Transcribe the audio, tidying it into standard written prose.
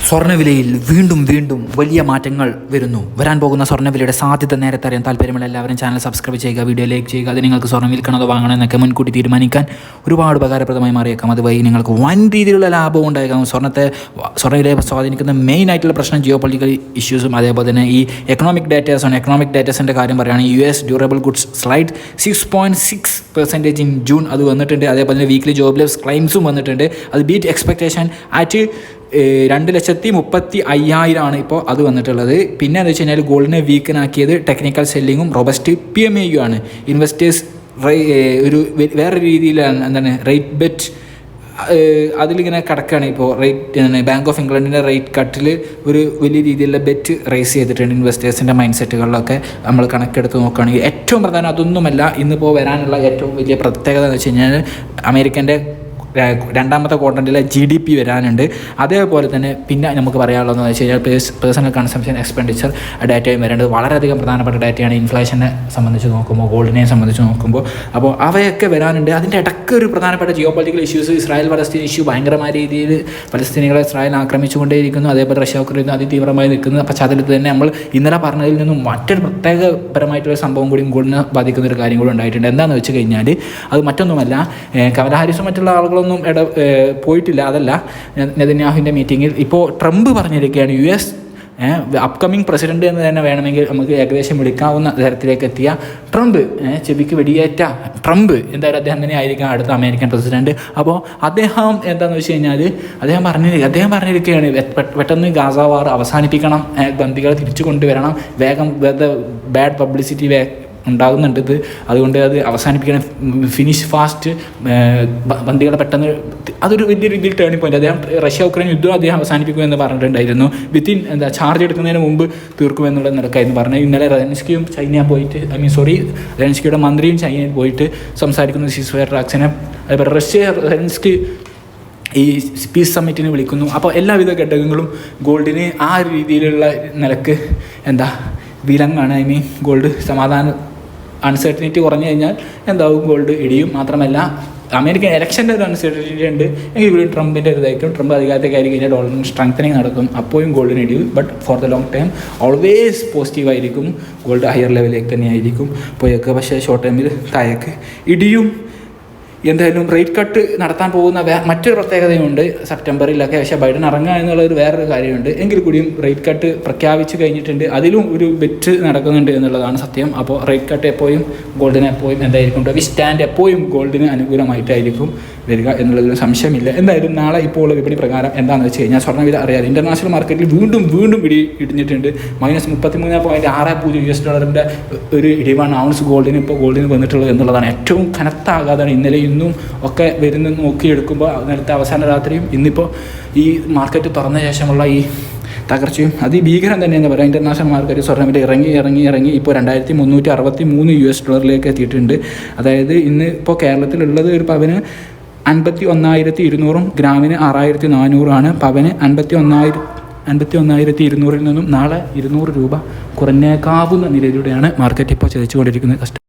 സ്വർണ്ണവിലയിൽ വീണ്ടും വലിയ മാറ്റങ്ങൾ വരാൻ പോകുന്ന സ്വർണ്ണവിലയുടെ സാധ്യത നേരത്തെ അറിയാൻ താല്പര്യമുള്ള എല്ലാവരും ചാനൽ സബ്സ്ക്രൈബ് ചെയ്യുക, വീഡിയോ ലൈക്ക് ചെയ്യുക. അത് നിങ്ങൾക്ക് സ്വർണ്ണം വിൽക്കണതോ വാങ്ങണോ എന്നൊക്കെ മുൻകൂട്ടി തീരുമാനിക്കാൻ ഒരുപാട് ഉപകാരപ്രദമായി മാറിയേക്കാം. അതുവഴി നിങ്ങൾക്ക് വൻ രീതിയിലുള്ള ലാഭവും ഉണ്ടായേക്കാം. സ്വർണ്ണവിലയെ സ്വാധീനിക്കുന്ന മെയിൻ ആയിട്ടുള്ള പ്രശ്നം ജിയോ പൊളിറ്റിക്കൽ ഇഷ്യൂസും അതേപോലെ തന്നെ ഈ എക്കണോമിക് ഡേറ്റാസിൻ്റെ കാര്യം പറയുകയാണെങ്കിൽ US durable goods slide 6.6% in June അത് വന്നിട്ടുണ്ട്. അതേപോലെ തന്നെ വീക്ക്ലി ജോബ്ലെസ് ക്ലെയിംസും വന്നിട്ടുണ്ട്. അത് ബീറ്റ് എക്സ്പെക്ടേഷൻ ആറ്റ് 2,35,000 ഇപ്പോൾ അത് വന്നിട്ടുള്ളത്. പിന്നെ എന്താ വെച്ച് കഴിഞ്ഞാൽ ഗോൾഡിനെ വീക്കനാക്കിയത് ടെക്നിക്കൽ സെല്ലിങ്ങും റോബസ്റ്റ് PMAU ആണ്. ഇൻവെസ്റ്റേഴ്സ് ഒരു വേറെ രീതിയിലാണ് എന്താണ് റേറ്റ് ബെറ്റ് അതിലിങ്ങനെ കിടക്കുകയാണ്. ഇപ്പോൾ റേറ്റ് ബാങ്ക് ഓഫ് ഇംഗ്ലണ്ടിൻ്റെ റേറ്റ് കട്ടിൽ ഒരു വലിയ രീതിയിലുള്ള ബെറ്റ് റേസ് ചെയ്തിട്ടുണ്ട് ഇൻവെസ്റ്റേഴ്സിൻ്റെ മൈൻഡ് സെറ്റുകളിലൊക്കെ നമ്മൾ കണക്കെടുത്ത് നോക്കുകയാണെങ്കിൽ. ഏറ്റവും പ്രധാനം അതൊന്നുമല്ല, ഇന്നിപ്പോൾ വരാനുള്ള ഏറ്റവും വലിയ പ്രത്യേകത എന്ന് വെച്ച് കഴിഞ്ഞാൽ അമേരിക്കൻ്റെ രണ്ടാമത്തെ ക്വാർട്ടറിലെ GDP വരാനുണ്ട്. അതേപോലെ തന്നെ പിന്നെ നമുക്ക് പറയാനുള്ളതെന്ന് വെച്ച് കഴിഞ്ഞാൽ പേഴ്സണൽ കൺസംഷൻ എക്സ്പെൻഡിച്ചർ ഡാറ്റയും വരേണ്ടത് വളരെയധികം പ്രധാനപ്പെട്ട ഡാറ്റയാണ് ഇൻഫ്ലേഷനെ സംബന്ധിച്ച് നോക്കുമ്പോൾ, ഗോൾഡിനെ സംബന്ധിച്ച് നോക്കുമ്പോൾ. അപ്പോൾ അവയൊക്കെ വരാനുണ്ട്. അതിൻ്റെ ഇടയ്ക്ക് ഒരു പ്രധാനപ്പെട്ട geo political issues, Israel Palestine issue ഭയങ്കരമായ രീതിയിൽ പലസ്തീനികളെ ഇസ്രായേൽ ആക്രമിച്ചുകൊണ്ടേയിരിക്കുന്നു. അതേപോലെ റഷ്യ ഉക്രൈൻ അതിതീവ്രമായി നിൽക്കുന്ന പശ്ചാത്തലത്തിൽ തന്നെ നമ്മൾ ഇന്നലെ പറഞ്ഞതിൽ നിന്നും മറ്റൊരു പ്രത്യേകപരമായിട്ടുള്ള സംഭവം കൂടി ഗോൾഡിനെ ബാധിക്കുന്ന ഒരു കാര്യം കൂടി ഉണ്ടായിട്ടുണ്ട്. എന്താണെന്ന് വെച്ച് കഴിഞ്ഞാൽ അത് മറ്റൊന്നുമല്ല, കമലാ ഹാരിസും മറ്റുള്ള ആളുകളൊന്നും പോയിട്ടില്ല. അതല്ല, നെതന്യാഹുവിൻ്റെ മീറ്റിങ്ങിൽ ഇപ്പോൾ ട്രംപ് പറഞ്ഞിരിക്കുകയാണ് US അപ്കമിങ് പ്രസിഡന്റ് എന്ന് തന്നെ വേണമെങ്കിൽ നമുക്ക് ഏകദേശം വിളിക്കാവുന്ന തരത്തിലേക്ക് എത്തിയ ട്രംപ്, ചെവിക്ക് വെടിയേറ്റ ട്രംപ് എന്തായാലും അദ്ദേഹം തന്നെ ആയിരിക്കാം അടുത്ത അമേരിക്കൻ പ്രസിഡന്റ്. അപ്പോൾ അദ്ദേഹം എന്താണെന്ന് വെച്ച് കഴിഞ്ഞാൽ അദ്ദേഹം പറഞ്ഞിരിക്കുകയാണ് പെട്ടെന്ന് ഗാസ വാർ അവസാനിപ്പിക്കണം, ബന്ദികളെ തിരിച്ചു കൊണ്ടുവരണം, വേഗം ബാഡ് പബ്ലിസിറ്റി ഉണ്ടാകുന്നുണ്ട് ഇത്, അതുകൊണ്ട് അത് അവസാനിപ്പിക്കണം, ഫിനിഷ് ഫാസ്റ്റ്, ബന്ദികളെ പെട്ടെന്ന്. അതൊരു വലിയ രീതിയിൽ ടേണിംഗ് പോയിന്റ്. അദ്ദേഹം റഷ്യ ഉക്രൈൻ യുദ്ധം അദ്ദേഹം അവസാനിപ്പിക്കുമെന്ന് പറഞ്ഞിട്ടുണ്ടായിരുന്നു. വിത്തിൻ ചാർജ് എടുക്കുന്നതിന് മുമ്പ് തീർക്കുമെന്നുള്ള നിലക്കായിരുന്നു പറഞ്ഞത്. ഇന്നലെ റെലൻസ്കിയും ചൈന പോയിട്ട് റെലൻസ്കിയുടെ മന്ത്രിയും ചൈനയിൽ പോയിട്ട് സംസാരിക്കുന്നു സീസ്ഫയർ ടാക്സിനെ. അതുപോലെ റെലൻസ്കി ഈ പീസ് സമ്മിറ്റിന് വിളിക്കുന്നു. അപ്പോൾ എല്ലാവിധ ഘടകങ്ങളും ഗോൾഡിന് ആ രീതിയിലുള്ള നിലക്ക് വിലങ്ങാണ്. ഗോൾഡ് അൺസർട്ടനിറ്റി കുറഞ്ഞു കഴിഞ്ഞാൽ എന്താവും, ഗോൾഡ് ഇടിയും. മാത്രമല്ല അമേരിക്കൻ ഇലക്ഷൻ്റെ ഒരു അൺസർട്ടനിറ്റി ഉണ്ട് എങ്കിൽ വീണ്ടും ട്രംപിൻ്റെ ഇതായിരിക്കും. ട്രംപ് അധികാരത്തേക്ക് ആയി കഴിഞ്ഞാൽ ഡോളറിന് സ്ട്രെങ്തനിങ് നടക്കും, അപ്പോഴും ഗോൾഡിന് ഇടിയും. But for the long time always പോസിറ്റീവായിരിക്കും, ഗോൾഡ് ഹയർ ലെവലിലേക്ക് തന്നെയായിരിക്കും പോയേക്ക്. പക്ഷേ ഷോർട്ട് ടൈമിൽ താഴേക്ക് ഇടിയും. എന്തായാലും റേറ്റ് കട്ട് നടത്താൻ പോകുന്ന മറ്റൊരു പ്രത്യേകതയുണ്ട് സെപ്റ്റംബറിലൊക്കെ. പക്ഷേ ബൈഡൻ ഇറങ്ങുക എന്നുള്ളൊരു വേറൊരു കാര്യമുണ്ട്. എങ്കിൽ കൂടിയും റേറ്റ് കട്ട് പ്രഖ്യാപിച്ച് കഴിഞ്ഞിട്ടുണ്ട്, അതിലും ഒരു ബെറ്റ് നടക്കുന്നുണ്ട് എന്നുള്ളതാണ് സത്യം. അപ്പോൾ റേറ്റ് കട്ട് എപ്പോഴും ഗോൾഡിന് എപ്പോഴും സ്റ്റാൻഡ് എപ്പോഴും ഗോൾഡിന് അനുകൂലമായിട്ടായിരിക്കും വരിക എന്നുള്ളതിന് സംശയമില്ല. എന്തായാലും നാളെ ഇപ്പോൾ ഉള്ള വിപണി പ്രകാരം എന്താണെന്ന് വെച്ച് കഴിഞ്ഞാൽ സ്വർണ്ണവില അറിയാതെ ഇൻ്റർനാഷണൽ മാർക്കറ്റിൽ വീണ്ടും ഇടിഞ്ഞിട്ടുണ്ട്. -33.60 $US ഒരു ഇടിവാണ് ഗോൾഡിന് വന്നിട്ടുള്ളത് എന്നുള്ളതാണ്. ഏറ്റവും കനത്ത ആഘാതമാണ് ഇന്നലെ ഇന്നും ഒക്കെ വരുന്ന നോക്കിയെടുക്കുമ്പോൾ. നേരത്തെ അവസാന രാത്രിയും ഇന്നിപ്പോൾ ഈ മാർക്കറ്റ് തുറന്ന ശേഷമുള്ള ഈ തകർച്ചയും അതിഭീകരം തന്നെയെന്ന് പറയാം. ഇൻ്റർനാഷണൽ മാർക്കറ്റ് സ്വർണ്ണവില ഇറങ്ങി ഇപ്പോൾ $2,363 $US എത്തിയിട്ടുണ്ട്. അതായത് ഇന്ന് ഇപ്പോൾ കേരളത്തിലുള്ളത് ഒരു പവന് 51,200 ഗ്രാമിന് 6,400 പവന് 51,200 നിന്നും നാളെ 200 രൂപ കുറഞ്ഞേക്കാവുന്ന നിലയിലൂടെയാണ് മാർക്കറ്റ് ഇപ്പോൾ ചതിച്ചുകൊണ്ടിരിക്കുന്നത്.